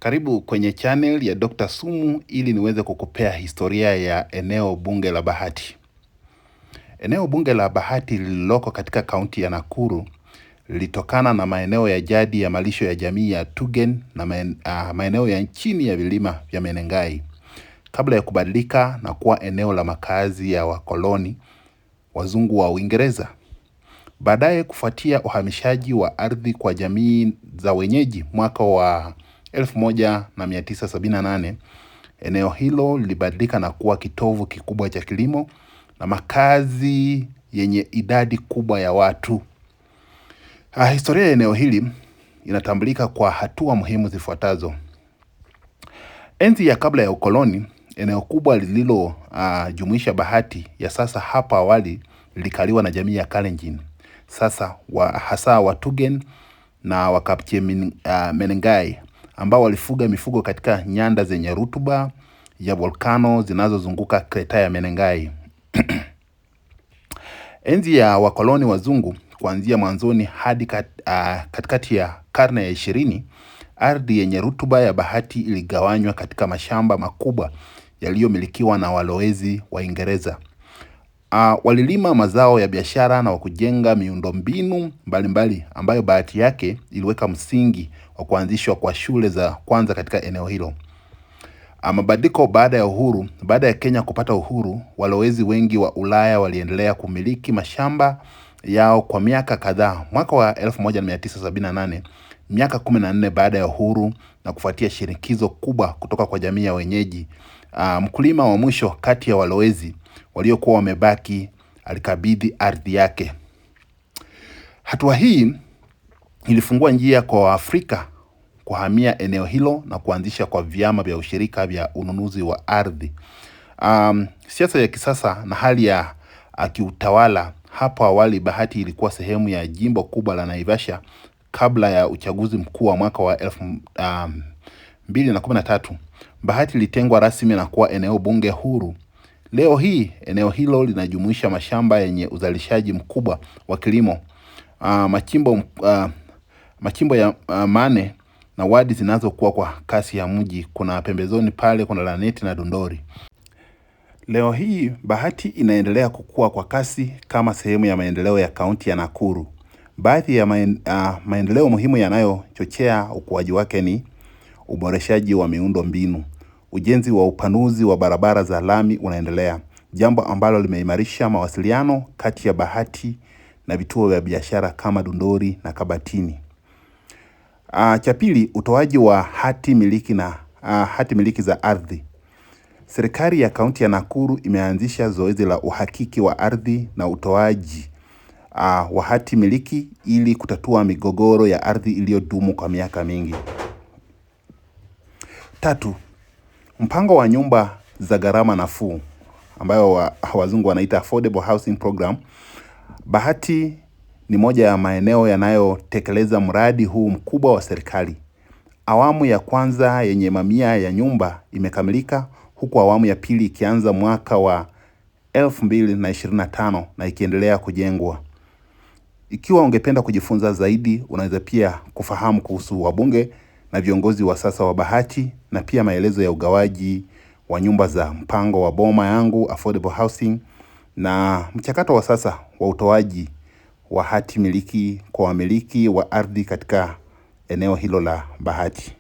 Karibu kwenye channel ya Dr. Sumu ili niweze kukupea historia ya eneo bunge la Bahati. Eneo bunge la Bahati lililoko katika kaunti ya Nakuru lilitokana na maeneo ya jadi ya malisho ya jamii ya Tugen na maeneo ya chini ya vilima vya Menengai kabla ya kubadilika na kuwa eneo la makazi ya wakoloni wazungu wa Uingereza. Baadaye, kufuatia uhamishaji wa ardhi kwa jamii za wenyeji mwaka wa 1978, eneo hilo lilibadilika na kuwa kitovu kikubwa cha kilimo na makazi yenye idadi kubwa ya watu. Historia ya eneo hili inatambulika kwa hatua muhimu zifuatazo. Enzi ya kabla ya ukoloni, eneo kubwa lililo jumuisha Bahati ya sasa hapa awali lilikaliwa na jamii ya Kalenjin. Sasa hasa Watugen na Wakapche Menengai ambao walifuga mifugo katika nyanda zenye rutuba ya volkano zinazozunguka kreta ya Menengai. Enzi ya wakoloni wazungu, kuanzia mwanzoni hadi katikati ya karne ya 20, ardhi yenye rutuba ya Bahati iligawanywa katika mashamba makubwa yaliyomilikiwa na walowezi wa Uingereza. Walilima mazao ya biashara na kujenga miundombinu mbalimbali ambayo bahati yake iliweka msingi wa kuanzishwa kwa shule za kwanza katika eneo hilo. Mabadiliko baada ya uhuru. Baada ya Kenya kupata uhuru, walowezi wengi wa Ulaya waliendelea kumiliki mashamba yao kwa miaka kadhaa. Mwaka wa 1978, miaka 14 baada ya uhuru na kufuatia shinikizo kubwa kutoka kwa jamii ya wenyeji, mkulima wa mwisho kati ya walowezi waliokuwa wamebaki alikabidhi ardhi yake. Hatua hii ilifungua njia kwa Waafrika kuhamia eneo hilo na kuanzisha kwa vyama vya ushirika vya ununuzi wa ardhi. Siasa ya kisasa na hali ya kiutawala. Hapo awali Bahati ilikuwa sehemu ya jimbo kubwa la Naivasha kabla ya uchaguzi mkuu wa mwaka wa 2013. Bahati ilitengwa rasmi na kuwa eneo bunge huru. Leo hii eneo hilo linajumuisha mashamba yenye uzalishaji mkubwa wa kilimo, machimbo ya mane na wadi zinazokuwa kwa kasi ya mji. Kuna pembezoni pale kuna Laneti na Dondori. Leo hii Bahati inaendelea kukua kwa kasi kama sehemu ya maendeleo ya kaunti ya Nakuru. Baadhi ya maendeleo muhimu yanayochochea ukuaji wake ni uboreshaji wa miundo mbinu. Ujenzi wa upanuzi wa barabara za lami unaendelea, jambo ambalo limeimarisha mawasiliano kati ya Bahati na vituo vya biashara kama Dondori na Kabatini. Cha pili, utoaji wa hati miliki za ardhi. Serikali ya kaunti ya Nakuru imeanzisha zoezi la uhakiki wa ardhi na utoaji wa hati miliki ili kutatua migogoro ya ardhi iliyodumu kwa miaka mingi. Tatu, mpango wa nyumba za gharama nafuu ambayo wazungu wanaita affordable housing program. Bahati ni moja ya maeneo yanayotekeleza mradi huu mkubwa wa serikali. Awamu ya kwanza yenye mamia ya nyumba imekamilika, huku awamu ya pili ikianza mwaka wa 2025 na ikiendelea kujengwa. Ikiwa ungependa kujifunza zaidi, unaweza pia kufahamu kuhusu wabunge na viongozi wa sasa wa Bahati na pia maelezo ya ugawaji wa nyumba za mpango wa Boma Yangu affordable housing na mchakato wa sasa wa utoaji wa hati miliki kwa wamiliki wa ardhi katika eneo hilo la Bahati.